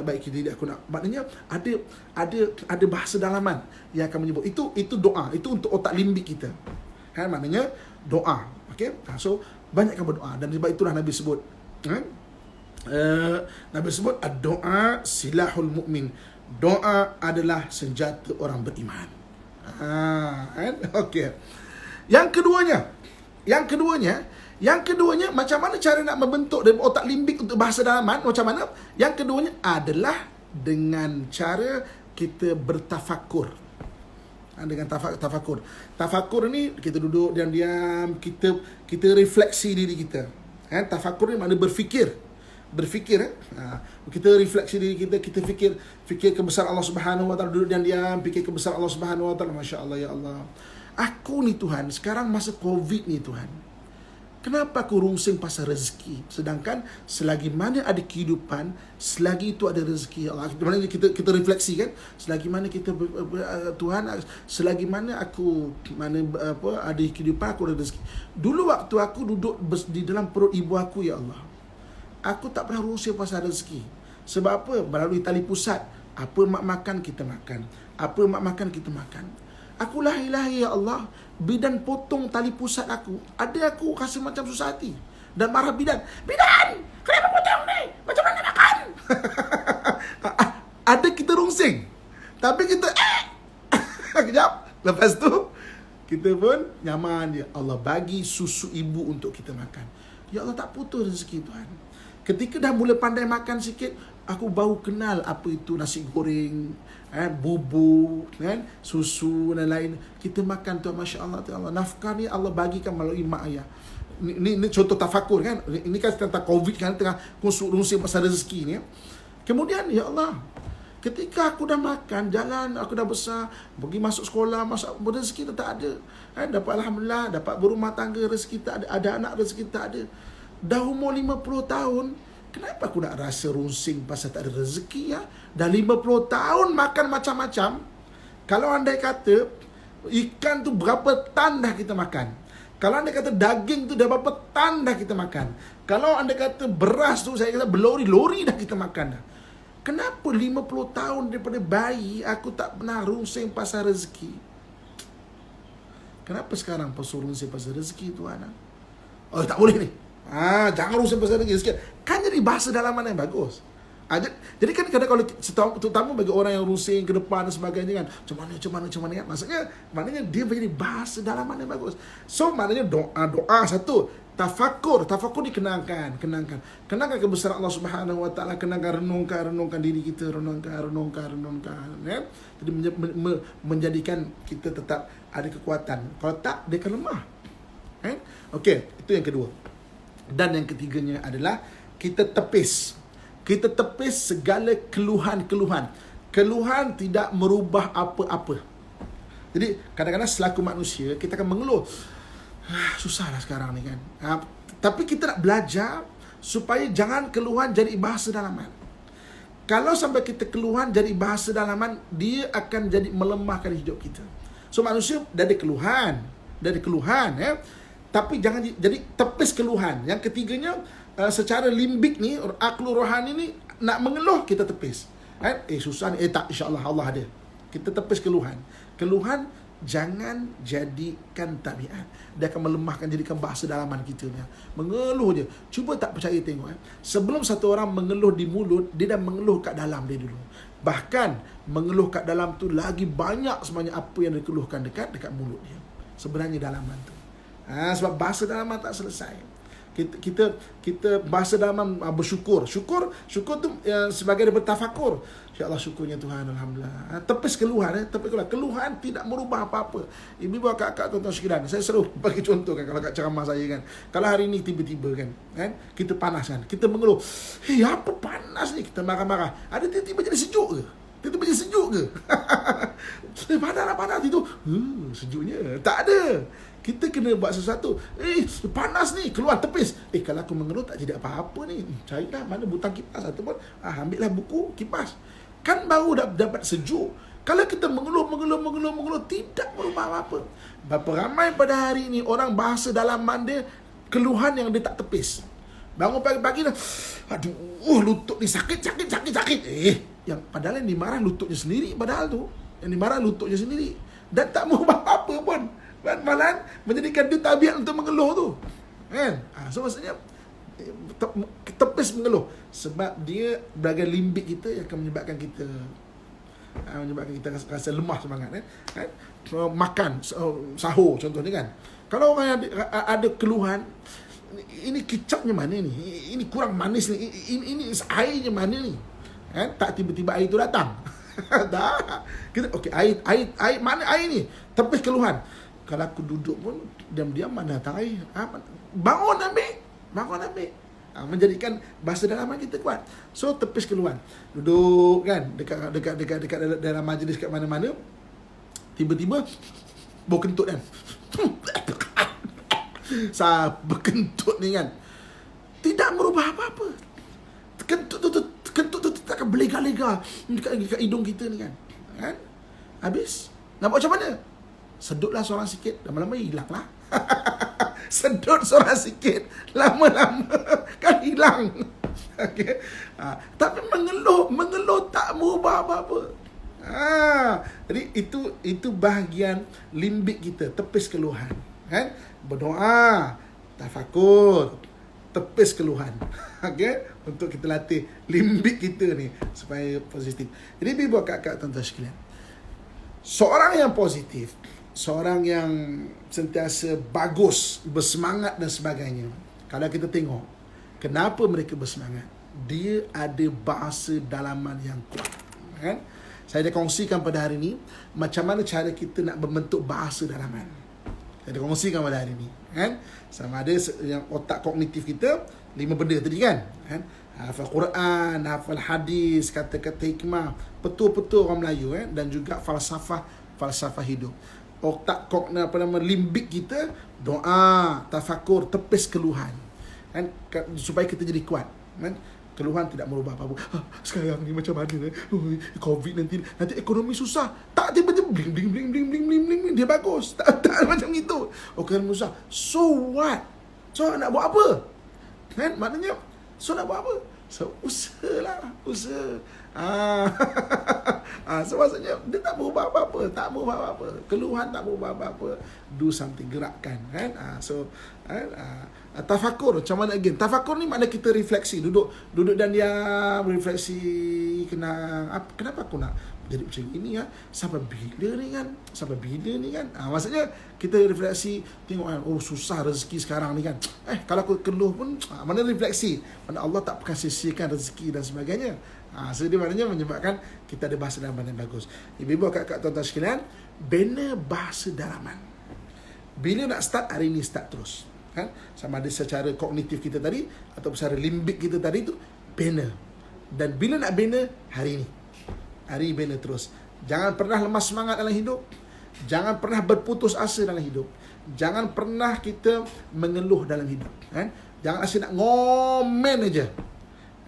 baiki diri aku nak. Maknanya ada bahasa dalaman yang akan menyebut. Itu doa. Itu untuk otak limbik kita. Maknanya doa. Okey. So banyakkan berdoa dan sebab itulah Nabi sebut. Nabi sebut doa silahul mu'min. Doa adalah senjata orang beriman. Okey. Yang keduanya macam mana cara nak membentuk dari otak limbik untuk bahasa dalaman? Macam mana? Yang keduanya adalah dengan cara kita bertafakur. Dengan tafakur. Tafakur ni kita duduk diam-diam, kita refleksi diri kita. Tafakur ni makna berfikir. Kita refleksi diri kita, kita fikir kebesaran Allah Subhanahu Wa Taala, duduk diam-diam fikir kebesaran Allah Subhanahu Wa Taala. Masya-Allah ya Allah. Aku ni Tuhan, sekarang masa Covid ni Tuhan. Kenapa aku rungsing pasal rezeki? Sedangkan selagi mana ada kehidupan, selagi itu ada rezeki Allah. Maknanya kita refleksi kan, selagi mana kita Tuhan, selagi mana aku ada kehidupan, aku ada rezeki. Dulu waktu aku duduk di dalam perut ibu aku ya Allah, aku tak pernah rusih pasal rezeki. Sebab apa? Melalui tali pusat. Apa mak makan, kita makan. Apa mak makan, kita makan. Aku lahi-lahi ya Allah, bidan potong tali pusat aku. Ada aku rasa macam susah hati. Dan marah bidan. Bidan! Kenapa potong ni? Macam mana makan? Ada kita rungsing. Tapi kita kejap. Lepas tu kita pun nyaman je. Allah bagi susu ibu untuk kita makan. Ya Allah, tak putus rezeki Tuhan. Ketika dah mula pandai makan sikit, aku baru kenal apa itu nasi goreng, bubur, susu dan lain. Kita makan tu, Masya Allah, Allah. Nafkah ni Allah bagikan melalui mak ayah. Ini contoh tafakur kan. Ini kan tentang COVID kan, tengah rungsing pasal rezeki ni. Kemudian, ya Allah, ketika aku dah makan, jalan, aku dah besar, pergi masuk sekolah, masuk rezeki tak ada. Dapat Alhamdulillah, dapat berumah tangga, rezeki tak ada anak, rezeki tak ada. Dah umur 50 tahun, kenapa aku nak rasa rungsing pasal tak ada rezeki ya? Dah 50 tahun makan macam-macam. Kalau andai kata ikan tu berapa tan dah kita makan. Kalau andai kata daging tu dah berapa tan dah kita makan. Kalau andai kata beras tu saya kata berlori-lori dah kita makan dah. Kenapa 50 tahun daripada bayi aku tak pernah rungsing pasal rezeki? Kenapa sekarang pasal rungsing pasal rezeki Tuhan? Oh, tak boleh ni. Jangan rungsing pasal rezeki. Kan jadi bahasa dalaman yang bagus. Jadi kan kadang kalau terutama bagi orang yang rungsing ke depan dan sebagainya kan, macam mana kan? Maknanya dia menjadi bahasa dalaman yang bagus. So maknanya doa satu, tafakur dikenangkan kebesaran Allah Subhanahu Wa Taala, renungkan diri kita, renungkan ya. Jadi menjadikan kita tetap ada kekuatan. Kalau tak, dia akan lemah. Okey, itu yang kedua. Dan yang ketiganya adalah kita tepis segala keluhan. Keluhan tidak merubah apa-apa. Jadi kadang-kadang selaku manusia kita akan mengeluh, susahlah sekarang ni kan. Tapi kita nak belajar supaya jangan keluhan jadi bahasa dalaman. Kalau sampai kita keluhan jadi bahasa dalaman, dia akan jadi melemahkan hidup kita. So manusia dah ada keluhan ya. Tapi jangan jadi tepis keluhan. Yang ketiganya, secara limbik ni, aklu rohani ni, nak mengeluh kita tepis. Susah ni, tak, insyaAllah Allah ada. Kita tepis keluhan. Keluhan jangan jadikan tabiat. Dia akan melemahkan, jadikan bahasa dalaman kita ni. Mengeluh je. Cuba tak percaya tengok. Sebelum satu orang mengeluh di mulut, dia dah mengeluh kat dalam dia dulu. Bahkan mengeluh kat dalam tu lagi banyak sebenarnya apa yang dikeluhkan dekat mulut dia. Sebenarnya dalaman tu. Sebab bahasa dalaman tak selesai. Kita bahasa dalaman bersyukur. Syukur tu sebagai daripada tafakur. InsyaAllah syukurnya Tuhan, Alhamdulillah. Tepis keluhan. Keluhan tidak merubah apa-apa. Ibu kakak tuan-tuan sekalian, saya selalu bagi contoh kan, kalau kat ceramah saya kan. Kalau hari ni tiba-tiba kan, kita panas kan, kita mengeluh, apa panas ni? Kita marah-marah. Ada tiba-tiba jadi sejuk ke? Tiba-tiba jadi sejuk ke? Panas itu. Sejuknya. Tak ada. Kita kena buat sesuatu. Panas ni, keluar tepis. Kalau aku mengeluh tak jadi apa-apa ni. Carilah mana butang kipas ataupun ambillah buku kipas. Kan baru dapat sejuk. Kalau kita mengeluh tidak berubah apa-apa. Berapa ramai pada hari ini orang bahasa dalaman dia keluhan yang dia tak tepis. Bangun pagi-pagi dah, aduh lutut ni sakit. Yang padahal yang dimarah lututnya sendiri, padahal tu yang dimarah lututnya sendiri. Dan tak merubah apa-apa pun. Malahan menjadikan dia tabiat untuk mengeluh tu. Kan? So maksudnya tepis mengeluh. Sebab dia berbagai limbik kita yang akan menyebabkan kita rasa lemah semangat kan? Makan sahur contohnya kan. Kalau orang ada keluhan, ini kicapnya mana ni? Ini kurang manis ni. Ini airnya mana ni? Kan? Tak tiba-tiba air tu datang. Tak. Kita air mana air ni? Tepis keluhan. Kalau aku duduk pun diam-diam mana datang air. Bangun ambil. Menjadikan bahasa dalaman kita kuat. So tepis keluhan. Duduk kan dekat dalam majlis kat mana-mana. Tiba-tiba bau kentut kan. Berkentut ni kan. Tidak merubah apa-apa. Kentut tu tak akan berlega-lega dekat hidung kita ni kan. Habis nak buat macam mana? Sedutlah seorang sikit, lama-lama hilang lah. Sedut seorang sikit, lama-lama kan hilang. Okay. Tapi mengeluh tak merubah apa-apa. Jadi itu bahagian limbik kita, tepis keluhan, kan? Berdoa, tafakur, tepis keluhan. Okey, untuk kita latih limbik kita ni supaya positif. Jadi ibu kakak tuan-tuan sekalian, seorang yang positif, seorang yang sentiasa bagus, bersemangat dan sebagainya. Kalau kita tengok kenapa mereka bersemangat, dia ada bahasa dalaman yang kuat, kan? Saya dah kongsikan pada hari ini macam mana cara kita nak membentuk bahasa dalaman. Saya dah kongsikan pada hari ini, kan? Sama ada yang otak kognitif kita 5 benda tadi, kan? Hafal Quran, hafal hadis, kata-kata hikmah, betul-betul orang Melayu, dan juga falsafah hidup. Otak limbik kita, doa, tafakur, tepis keluhan, kan? Supaya kita jadi kuat, kan? Keluhan tidak merubah apa-apa. Sekarang ni macam mana? Covid nanti ekonomi susah. Tak, tiba-tiba bling bling bling bling bling bling bling, dia bagus. Tak macam itu. Ekonomi susah. So what? So nak buat apa? Kan? Maknanya so nak buat apa? So usahalah, usaha. So maksudnya dia tak berubah apa-apa, tak berubah apa-apa. Keluhan tak berubah apa-apa. Do something, gerakkan, kan? Tafakur, macam mana again? Tafakur ni makna kita refleksi, duduk dan diam, refleksi, kenapa aku nak jadi macam ini, kan? Sampai bila ni, kan? Maksudnya kita refleksi, tengok, kan, oh susah rezeki sekarang ni, kan? Kalau aku keluh pun, mana refleksi, mana Allah tak akan sia-siakan rezeki dan sebagainya. So dia maknanya menyebabkan kita ada bahasa dalaman yang bagus. Ibu-ibu, kakak, tuan-tuan sekalian, bina bahasa dalaman. Bila nak start, hari ni start terus, kan? Sama ada secara kognitif kita tadi atau secara limbik kita tadi tu, bina. Dan bila nak bina, hari ni bina terus. Jangan pernah lemas semangat dalam hidup. Jangan pernah berputus asa dalam hidup. Jangan pernah kita mengeluh dalam hidup, kan? Jangan asyik nak ngomen aja,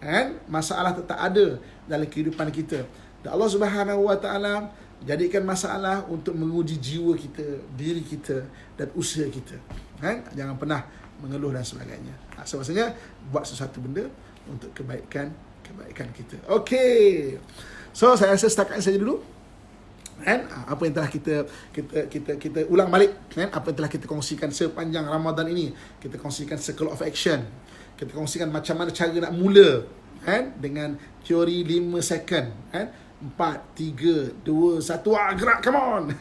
kan? Masalah tetap ada dalam kehidupan kita. Dan Allah Subhanahu Wa Taala jadikan masalah untuk menguji jiwa kita, diri kita dan usaha kita, kan? Jangan pernah mengeluh dan sebagainya. So maksudnya buat sesuatu benda untuk kebaikan kita. Okey. So saya rasa setakat saja dulu, kan? Apa yang telah kita ulang balik, kan? Apa yang telah kita kongsikan sepanjang Ramadan ini. Kita kongsikan circle of action. Kita kongsikan macam mana cara nak mula, kan? Dengan teori 5 second, kan? 4, 3, 2, 1, gerak, come on.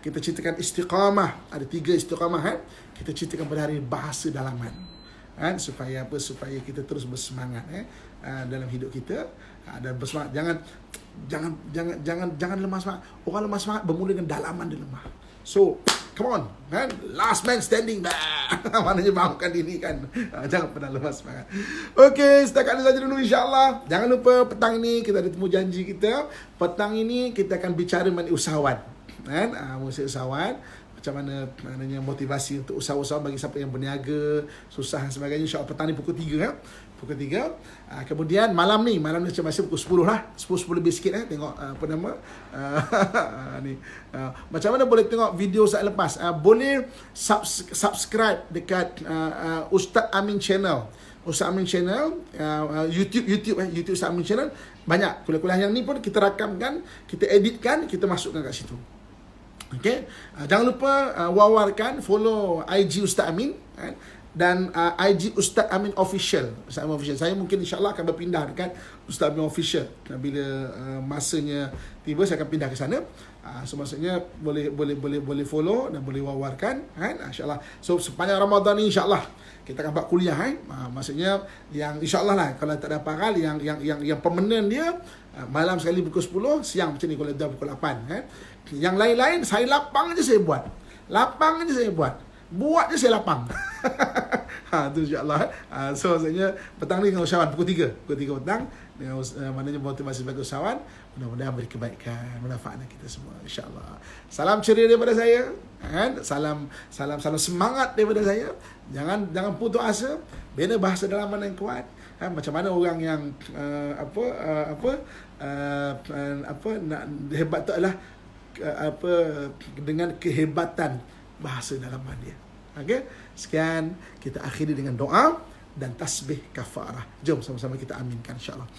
Kita ceritakan istiqamah. Ada 3 istiqamah, kan? Kita ceritakan pada hari ini bahasa dalaman, kan? Supaya apa? Supaya kita terus bersemangat, dalam hidup kita, dan bersemangat. Jangan lemah semangat. Orang lemah semangat bermula dengan dalaman dia lemah. So, come on, kan? Last man standing. Maknanya bangunkan diri, kan? Jangan pernah lemah semangat. Okey, setakat ini saja dulu, insyaAllah. Jangan lupa petang ini kita ada temu janji kita. Petang ini kita akan bicara mengenai usahawan, kan? Usahawan, macam mana maknanya motivasi untuk usahawan bagi siapa yang berniaga, susah dan sebagainya. InsyaAllah petang ni pukul 3, kan? Pukul 3. Kemudian malam ni macam biasa pukul 10 lah. 10 lebih sikit, tengok ni. Macam mana boleh tengok video saya lepas? Boleh subscribe dekat Ustaz Amin channel. Ustaz Amin channel, YouTube Ustaz Amin channel. Banyak kuliah-kuliah yang ni pun kita rakamkan, kita editkan, kita masukkan kat situ. Okey. Jangan lupa wawarkan, follow IG Ustaz Amin, kan? Dan IG Ustaz Amin Official. Ustaz Amin Official. Saya mungkin insyaAllah akan berpindah dekat Ustaz Amin Official. Bila masanya tiba, saya akan pindah ke sana. So maksudnya boleh follow dan boleh wawarkan, kan? InsyaAllah. So sepanjang Ramadan ni insyaAllah kita akan buat kuliah, kan? Maksudnya yang insyaAllah lah, kalau tak ada apa-apa, yang permanent dia malam sekali pukul 10, siang macam ni kalau dah pukul 8, kan? Yang lain-lain saya lapang je saya buat. Buat je saya lapang. Tu insyaAllah. So maksudnya petang ni dengan usahawan pukul 3 petang, dengan maknanya motivasi bagi usahawan. Mudah-mudahan beri kebaikan, manfaat kita semua, insyaAllah. Salam ceria daripada saya, kan? Salam semangat daripada saya. Jangan putus asa. Bina bahasa dalaman yang kuat, kan? Macam mana orang yang nak hebat tu adalah dengan kehebatan bahasa dalaman dia. Okey, sekian, kita akhiri dengan doa dan tasbih kafarah. Jom sama-sama kita aminkan, insyaAllah.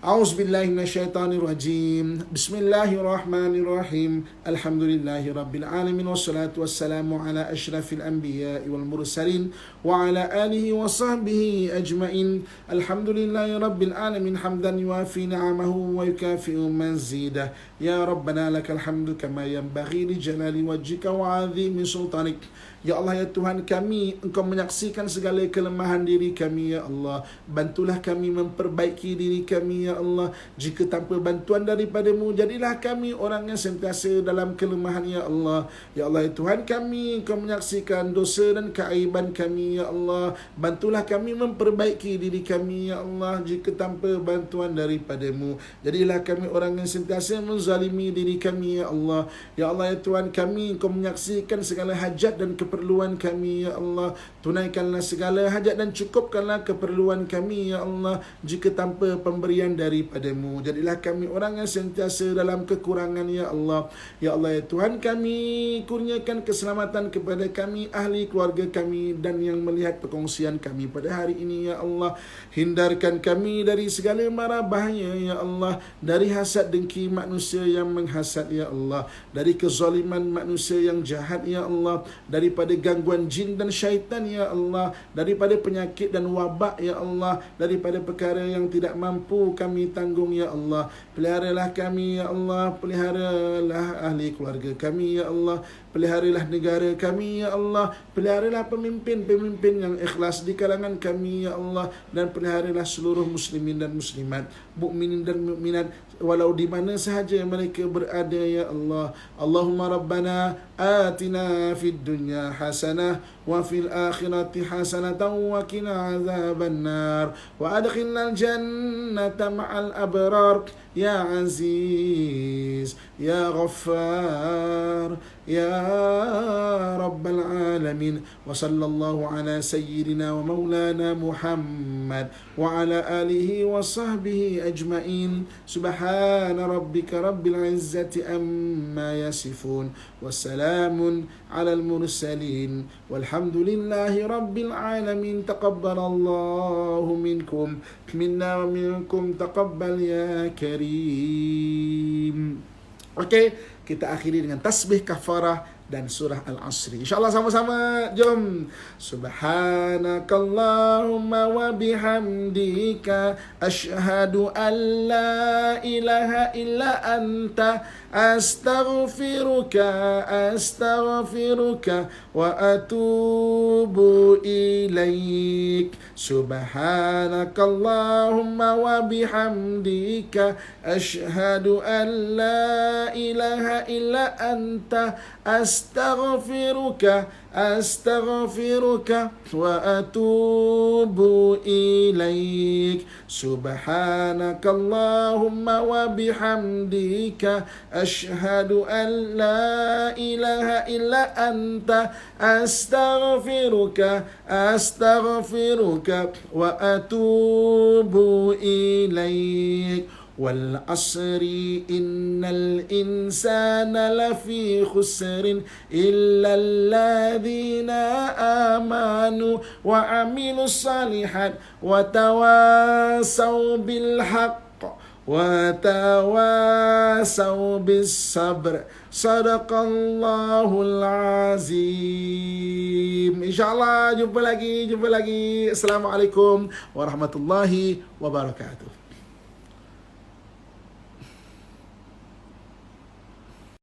A'udzubillahi minasyaitonirrajim. Bismillahirrahmanirrahim. Alhamdulillahi rabbil alamin wassalatu wassalamu ala asyrafil anbiya'i wal mursalin wa ala alihi wa sahbihi ajmain. Alhamdulillahi rabbil alamin hamdan yuafi ni'amahu wa yukafi'u mazidah. Ya Rabbana lakal hamdu kama yanbaghi li jalali wajhika wa 'azimi sultanik. Ya Allah, ya Tuhan kami, Engkau menyaksikan segala kelemahan diri kami, ya Allah. Bantulah kami memperbaiki diri kami, ya Allah. Jika tanpa bantuan daripada-Mu, jadilah kami orang yang sentiasa dalam kelemahan, ya Allah. Ya Allah, ya Tuhan kami, Engkau menyaksikan dosa dan keaiban kami, ya Allah. Bantulah kami memperbaiki diri kami, ya Allah. Jika tanpa bantuan daripada-Mu, jadilah kami orang yang sentiasa menzalimi diri kami, ya Allah. Ya Allah, ya Tuhan kami, Engkau menyaksikan segala hajat dan keperluan kami, ya Allah. Tunaikanlah segala hajat dan cukupkanlah keperluan kami, ya Allah. Jika tanpa pemberian daripada-Mu, jadilah kami orang yang sentiasa dalam kekurangan, ya Allah. Ya Allah, ya Tuhan kami, kurniakan keselamatan kepada kami, ahli keluarga kami dan yang melihat perkongsian kami pada hari ini, ya Allah. Hindarkan kami dari segala mara bahaya, ya Allah. Dari hasad dengki manusia yang menghasad, ya Allah. Dari kezaliman manusia yang jahat, ya Allah. Daripada gangguan jin dan syaitan, ya Allah. Daripada penyakit dan wabak, ya Allah. Daripada perkara yang tidak mampu kami tanggung, ya Allah. Peliharalah kami, ya Allah. Peliharalah ahli keluarga kami, ya Allah. Peliharalah negara kami, ya Allah. Peliharalah pemimpin-pemimpin yang ikhlas di kalangan kami, ya Allah. Dan peliharalah seluruh muslimin dan muslimat, mukminin dan mukminat, walau di mana sahaja mereka berada, ya Allah. Allahumma rabbana atina fid dunya hasanah wa fil akhirati hasanatan wa qina azaban nar wa adkhilnal jannata ma'al abrar ya aziz ya ghaffar ya rabbal alamin. Wa sallallahu ala sayyidina wa maulana Muhammad wa ala alihi wa sahbihi ajmain. Subhana rabbika rabbil izzati amma yasifun. Wassalamun ala al-mursalin. Walhamdulillahi rabbil alamin. Taqabbalallahu minkum minna wa minkum taqabbal ya karim. Okey, kita akhiri dengan tasbih kafarah dan surah Al-Asri. InsyaAllah sama-sama. Jom. Subhanakallahumma wa bihamdika asyhadu an la ilaha illa anta astaghfiruka wa atubu ilaik. Subhanakallahumma wa bihamdika asyhadu an la ilaha illa anta astaghfiruka wa atubu ilaik. Subhanakallahumma wa bihamdika asyhadu an la ilaha illa anta astaghfiruka wa atubu ilaik. Wal asri innal insana lafi khusrin illa alladhina amanu wa amilus salihat wa tawasaw bil haqq wa tawasaw bis sabr. Sadaqallahul azim. InsyaAllah jumpa lagi. Assalamualaikum warahmatullahi wabarakatuh.